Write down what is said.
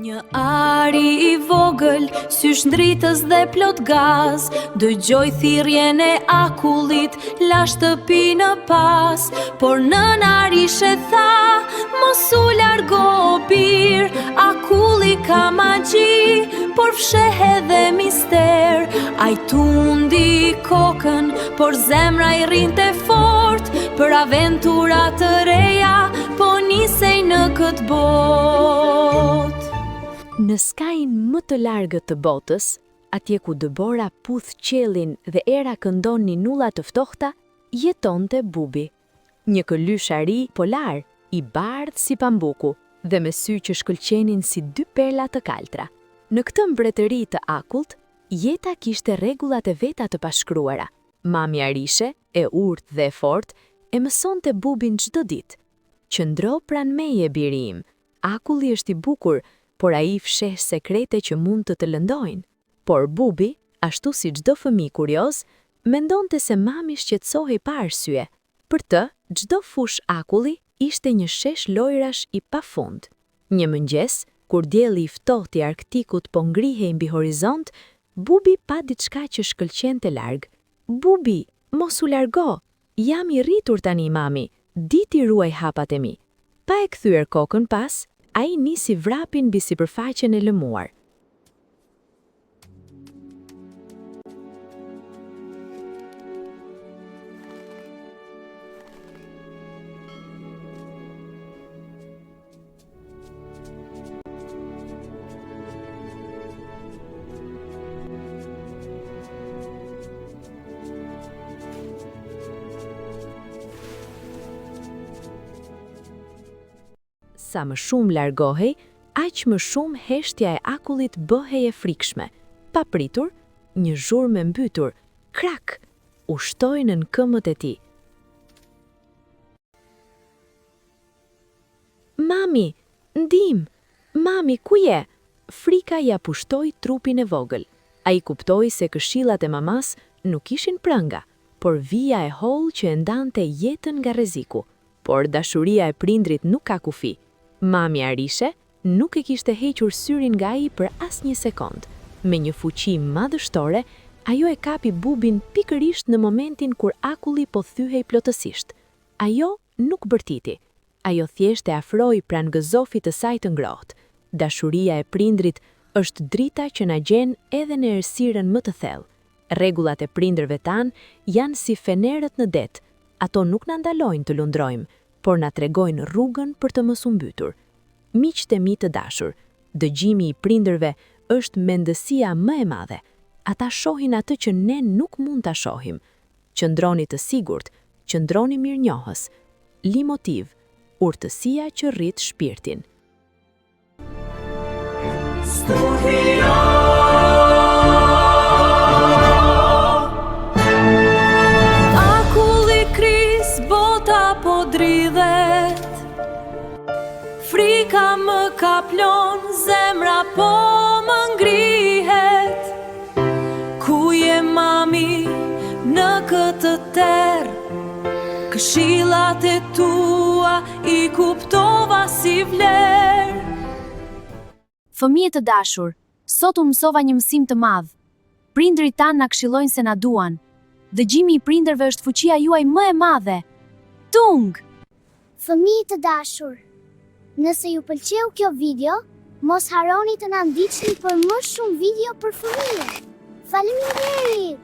Një ari I vogël, sysh ndritës dhe plot gaz, dëgjoj thirrjen e akullit, la shtëpi në pas. Por nën arishe tha, mos u largo bir, akulli ka magji, por fsheh edhe mister. Ai tundi kokën, por zemra I rrinte fort, për aventura të reja, po nisej në këtë botë. Në skajin më të largët të botës, atje ku dëbora puth qiellin dhe era këndon ninulla të ftohta, jetonte Bubi. Një këlysh ari polar, I bardhë si pambuku dhe me sy që shkëlqenin si dy perla të kaltra. Në këtë mbretëri të akullt, jeta kishte rregullat e veta të pashkruara. Mami Arishe, e urtë dhe e fortë, e mësonte Bubin çdo ditë. Qëndro pranë meje biri im, akulli është I bukur, por ai fsheh sekrete që mund të lëndojnë. Por Bubi, ashtu si çdo fëmijë kurioz, mendonte se mami shqetësohej pa arsye. Për të, çdo fush akulli ishte një shesh lojrash I pafund. Një mëngjes, kur dielli I ftohtë I Arktikut po ngrihej mbi horizont, Bubi pa diçka që shkëlqente larg. "Bubi, mos u largo, jam I rritur tani mami, di ti ruaj hapat e mi." Pa e kthyer kokën pas, ai nisi vrapin mbi sipërfaqen e lëmuar. Sa më shumë largohej, aq më shumë heshtja e akullit bëhej e frikshme. Pa pritur, një zhurmë mbytur, krak, u shtoi nën këmbët e tij. "Mami, ndim! Mami, ku je?" Frika ja pushtoi trupin e vogël. Ai kuptoi se këshillat e mamas nuk ishin prënga, por vija e hollë që e ndante jetën nga rreziku. Por dashuria e prindrit nuk ka kufi. Mami Arishe nuk e kishte hequr syrin nga ai për asnjë sekond. Me një fuqi madhështore, ajo e kapi Bubin pikërisht në momentin kur akulli po thyhej plotësisht. Ajo nuk bërtiti. Ajo thjesht e afroi pranë gëzofit të saj të ngrohtë. Dashuria e prindrit është drita që na gjen edhe në errësirën më të thellë. Rregullat e prindërve tan janë si fenerët në det. Ato nuk na ndalojnë të lundrojmë, por na tregojnë rrugën për të mos u mbytur. Miqtë e mi të dashur, dëgjimi I prindërve është mendësia më e madhe. Ata shohin atë që ne nuk mund ta shohim. Qëndroni të sigurt, qëndroni mirënjohës. Limotiv, urtësia që rrit shpirtin. Akulli kris, bota po dridhet, frika më kaplon, zemra po më ngrihet. Ku je mami në këtë terë, këshillat e tua I kuptova si vlerë. Fëmijë të dashur, sot u mësova një mësim të madh. Prindrit tanë na këshillojnë se na duan. Dëgjimi I prindërve është fuqia juaj më e madhe. Tung! Fëmijë të dashur, nëse ju pëlqeu kjo video, mos harroni të na ndiqni për më shumë video për fëmijë. Faleminderit!